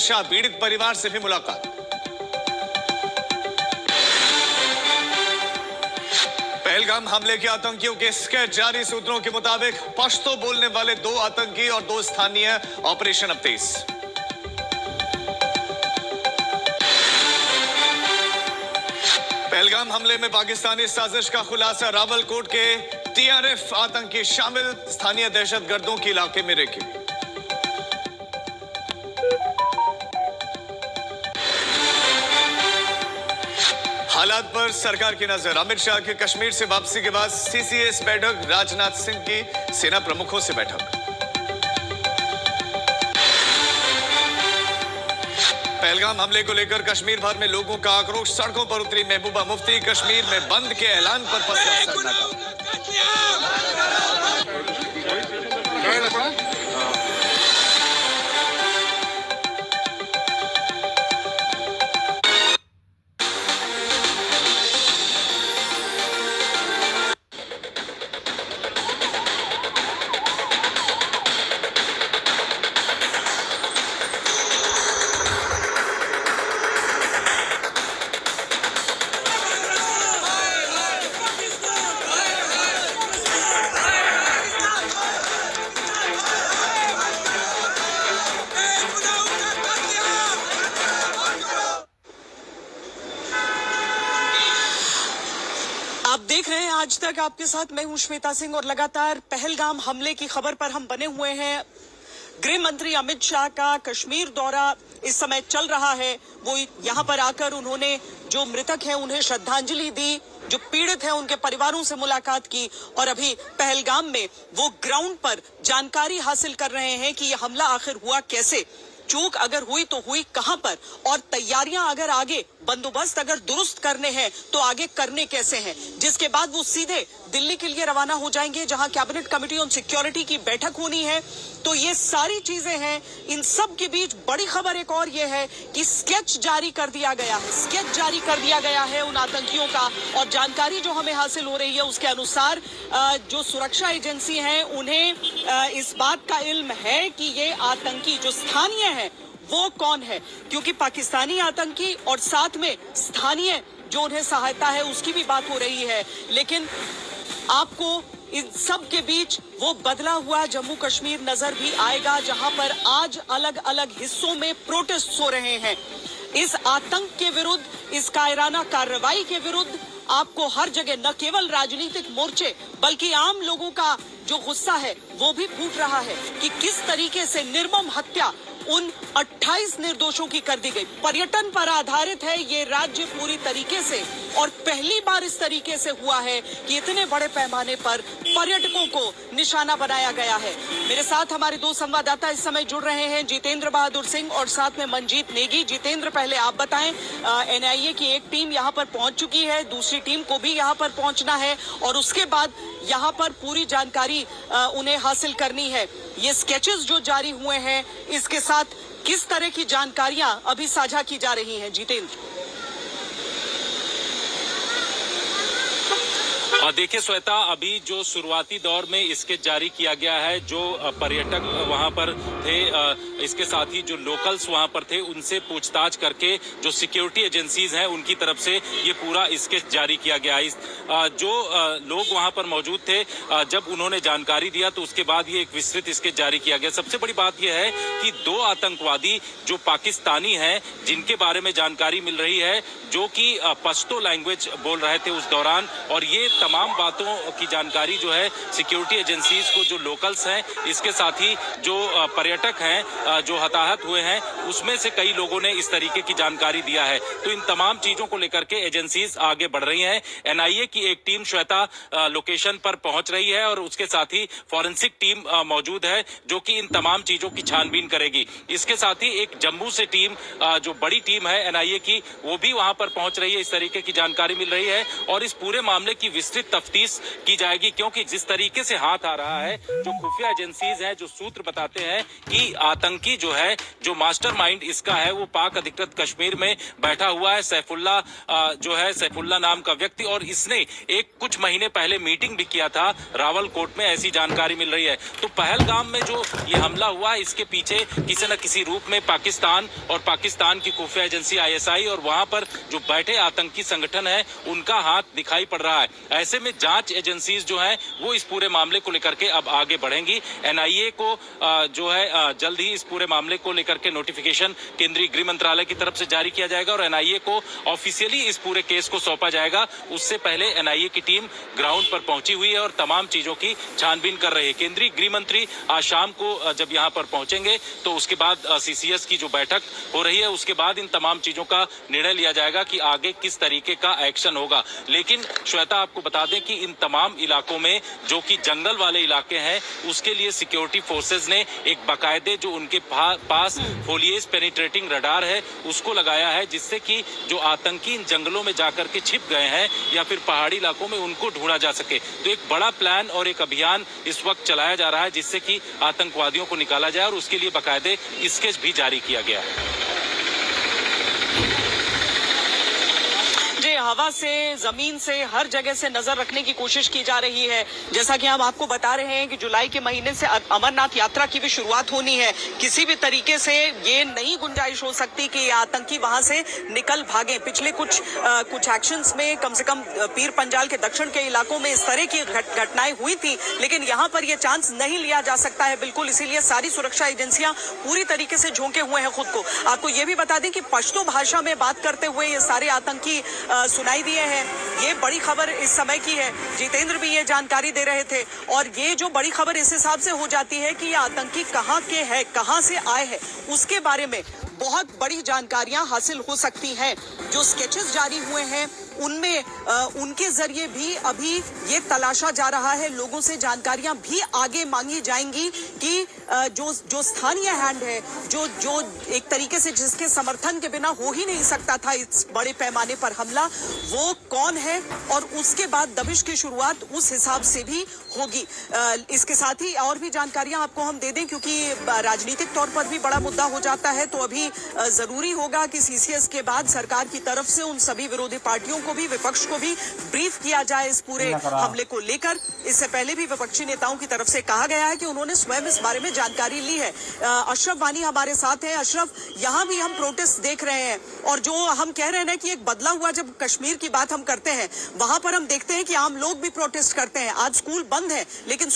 शाह पीड़ित परिवार से भी मुलाकात। पहलगाम हमले के आतंकियों के स्केच जारी, सूत्रों के मुताबिक पश्तो बोलने वाले 2 आतंकी और 2 स्थानीय, ऑपरेशन अब तेज। पहलगाम हमले में पाकिस्तानी साजिश का खुलासा, रावलकोट के TRF आतंकी शामिल, स्थानीय दहशतगर्दों की इलाके में रेकी। हालात पर सरकार की नजर, अमित शाह की कश्मीर से वापसी के बाद CCS बैठक, राजनाथ सिंह की सेना प्रमुखों से बैठक। पहलगाम हमले को लेकर कश्मीर भर में लोगों का आक्रोश, सड़कों पर उतरी महबूबा मुफ्ती, कश्मीर में बंद के ऐलान पर पसरा सन्नाटा। आप देख रहे हैं आज तक आपके साथ, मैं हूं श्वेता सिंह और लगातार पहलगाम हमले की खबर पर हम बने हुए हैं। गृह मंत्री अमित शाह का कश्मीर दौरा इस समय चल रहा है। वो यहां पर आकर उन्होंने जो मृतक हैं उन्हें श्रद्धांजलि दी, जो पीड़ित हैं उनके परिवारों से मुलाकात की और अभी पहलगाम में वो ग्राउंड पर जानकारी हासिल कर रहे हैं कि यह हमला आखिर हुआ कैसे, चूक अगर हुई तो हुई कहां पर, और तैयारियां अगर आगे, बंदोबस्त अगर दुरुस्त करने हैं तो आगे करने कैसे हैं। जिसके बाद वो सीधे दिल्ली के लिए रवाना हो जाएंगे जहां कैबिनेट कमेटी ऑन सिक्योरिटी की बैठक होनी है। तो ये सारी चीजें हैं। इन सब के बीच बड़ी खबर एक और ये है कि स्केच जारी कर दिया गया है, स्केच जारी कर दिया गया है उन आतंकियों का। और जानकारी जो हमें हासिल हो रही है उसके अनुसार जो सुरक्षा एजेंसी हैं उन्हें इस बात का इल्म है कि ये आतंकी जो स्थानीय है वो कौन है, क्योंकि पाकिस्तानी आतंकी और साथ में स्थानीय जो उन्हें सहायता है उसकी भी बात हो रही है। लेकिन आपको इन सब के बीच वो बदला हुआ जम्मू कश्मीर नजर भी आएगा जहां पर आज अलग अलग हिस्सों में प्रोटेस्ट हो रहे हैं। इस आतंक के विरुद्ध, इस कायराना कार्रवाई के विरुद्ध आपको हर जगह न केवल राजनीतिक मोर्चे बल्कि आम लोगों का जो गुस्सा है वो भी फूट रहा है कि किस तरीके से निर्मम हत्या उन 28 निर्दोषों की कर दी गई। पर्यटन पर आधारित है ये राज्य पूरी तरीके से, और पहली बार इस तरीके से हुआ है कि इतने बड़े पैमाने पर पर्यटकों को निशाना बनाया गया है। मेरे साथ हमारे 2 संवाददाता इस समय जुड़ रहे हैं, जितेंद्र बहादुर सिंह और साथ में मंजीत नेगी। जितेंद्र, पहले आप बताएं, NIA की एक टीम यहाँ पर पहुंच चुकी है, दूसरी टीम को भी यहाँ पर पहुंचना है और उसके बाद यहाँ पर पूरी जानकारी उन्हें हासिल करनी है। ये स्केचेस जो जारी हुए हैं इसके साथ किस तरह की जानकारियां अभी साझा की जा रही हैं, जितेंद्र? देखिए श्वेता, अभी जो शुरुआती दौर में इसके जारी किया गया है, जो पर्यटक वहां पर थे, इसके साथ ही जो लोकल्स वहां पर थे उनसे पूछताछ करके जो सिक्योरिटी एजेंसीज हैं उनकी तरफ से ये पूरा इसके जारी किया गया है। जो लोग वहां पर मौजूद थे, जब उन्होंने जानकारी दिया तो उसके बाद ये एक विस्तृत इसके जारी किया गया। सबसे बड़ी बात यह है कि 2 आतंकवादी जो पाकिस्तानी हैं, जिनके बारे में जानकारी मिल रही है, जो कि पश्तो लैंग्वेज बोल रहे थे उस दौरान, और ये तमाम बातों की जानकारी जो है सिक्योरिटी एजेंसीज को, जो लोकल्स हैं, इसके साथ ही जो पर्यटक हैं जो हताहत हुए हैं, उसमें से कई लोगों ने इस तरीके की जानकारी दिया है। तो इन तमाम चीजों को लेकर के एजेंसीज आगे बढ़ रही हैं। NIA की एक टीम श्वेता लोकेशन पर पहुंच रही है और उसके साथ ही फॉरेंसिक टीम मौजूद है जो कि इन तमाम चीजों की छानबीन करेगी। इसके साथ ही एक जम्मू से टीम, जो बड़ी टीम है NIA की, वो भी वहां पर पहुंच रही है, इस तरीके की जानकारी मिल रही है। और इस पूरे मामले की विस्तृत तफ्तीश की जाएगी, क्योंकि जिस तरीके से हाथ आ रहा है, जो खुफिया एजेंसीज हैं, जो सूत्र बताते हैं कि आतंकी जो है, जो मास्टरमाइंड इसका है, वो पाक अधिकृत कश्मीर में बैठा हुआ है, सैफुल्ला जो है, सैफुल्ला नाम का व्यक्ति, और इसने एक कुछ महीने पहले मीटिंग भी किया था रावलकोट में, ऐसी जानकारी मिल रही है। तो पहलगाम में जो ये हमला हुआ है, इसके पीछे किसी न किसी रूप में पाकिस्तान और पाकिस्तान की खुफिया एजेंसी ISI और वहां पर जो बैठे आतंकी संगठन है, उनका हाथ दिखाई पड़ रहा है। ऐसे में जांच एजेंसीज जो हैं, वो इस पूरे मामले को लेकर के अब आगे बढ़ेंगी। NIA को जो है जल्द ही इस पूरे मामले को लेकर के नोटिफिकेशन केंद्रीय गृह मंत्रालय की तरफ से जारी किया जाएगा और NIA को ऑफिशियली इस पूरे केस को सौंपा जाएगा। उससे पहले NIA की टीम ग्राउंड पर पहुंची हुई है और तमाम चीजों की छानबीन कर रही है। केंद्रीय गृह मंत्री आज शाम को जब यहां पर पहुंचेंगे, तो उसके बाद CCS की जो बैठक हो रही है, उसके बाद इन तमाम चीजों का निर्णय लिया जाएगा कि आगे किस तरीके का एक्शन होगा। लेकिन श्वेता, आपको बता दें कि इन तमाम इलाकों में जो कि जंगल वाले इलाके हैं, उसके लिए सिक्योरिटी फोर्सेज ने एक बाकायदे जो उनके पास फोलिएज पेनिट्रेटिंग रडार है, उसको लगाया है, जिससे कि जो आतंकी इन जंगलों में जाकर के छिप गए हैं या फिर पहाड़ी इलाकों में, उनको ढूंढा जा सके। तो एक बड़ा प्लान और एक अभियान इस वक्त चलाया जा रहा है, जिससे कि आतंकवादियों को निकाला जाए, और उसके लिए बाकायदे स्केच भी जारी किया गया है। हवा से, जमीन से, हर जगह से नजर रखने की कोशिश की जा रही है। जैसा कि हम आपको बता रहे हैं कि जुलाई के महीने से अमरनाथ यात्रा की भी शुरुआत होनी है। किसी भी तरीके से ये नहीं गुंजाइश हो सकती कि आतंकी वहां से निकल भागे। पिछले कुछ एक्शंस में कम से कम पीर पंजाल के दक्षिण के इलाकों में इस तरह की घटनाएं हुई थी, लेकिन यहाँ पर यह चांस नहीं लिया जा सकता है बिल्कुल। इसीलिए सारी सुरक्षा एजेंसियां पूरी तरीके से झोंके हुए हैं खुद को। आपको ये भी बता दें कि पश्तो भाषा में बात करते हुए ये सारे आतंकी सुनाई दिए हैं। ये बड़ी खबर इस समय की है। जितेंद्र भी ये जानकारी दे रहे थे, और ये जो बड़ी खबर इस हिसाब से हो जाती है कि ये आतंकी कहाँ के हैं, कहाँ से आए हैं, उसके बारे में बहुत बड़ी जानकारियां हासिल हो सकती हैं। जो स्केचेस जारी हुए हैं उनमें उनके जरिए भी अभी ये तलाशा जा रहा है, लोगों से जानकारियां भी आगे मांगी जाएंगी कि जो स्थानीय हैंड है, जो एक तरीके से जिसके समर्थन के बिना हो ही नहीं सकता था इस बड़े पैमाने पर हमला, वो कौन है, और उसके बाद दबिश की शुरुआत उस हिसाब से भी होगी। इसके साथ ही और भी जानकारियां आपको हम दे दें, क्योंकि राजनीतिक तौर पर भी बड़ा मुद्दा हो जाता है, तो अभी जरूरी होगा कि CCS के बाद सरकार की तरफ से उन सभी विरोधी पार्टियों को भी, विपक्ष को भी ब्रीफ किया जाए इस पूरे हमले को लेकर। इससे पहले भी विपक्षी नेताओं की तरफ से कहा गया है कि उन्होंने स्वयं इस बारे में जानकारी ली है। अशरफ वानी हमारे साथ हैं। अशरफ, यहाँ भी हम प्रोटेस्ट देख रहे हैं, और जो हम कह रहे हैं ना कि एक बदला हुआ, जब कश्मीर की बात हम करते हैं, वहां पर हम देखते हैं कि आम लोग भी प्रोटेस्ट करते हैं। आज स्कूल बंद है, लेकिन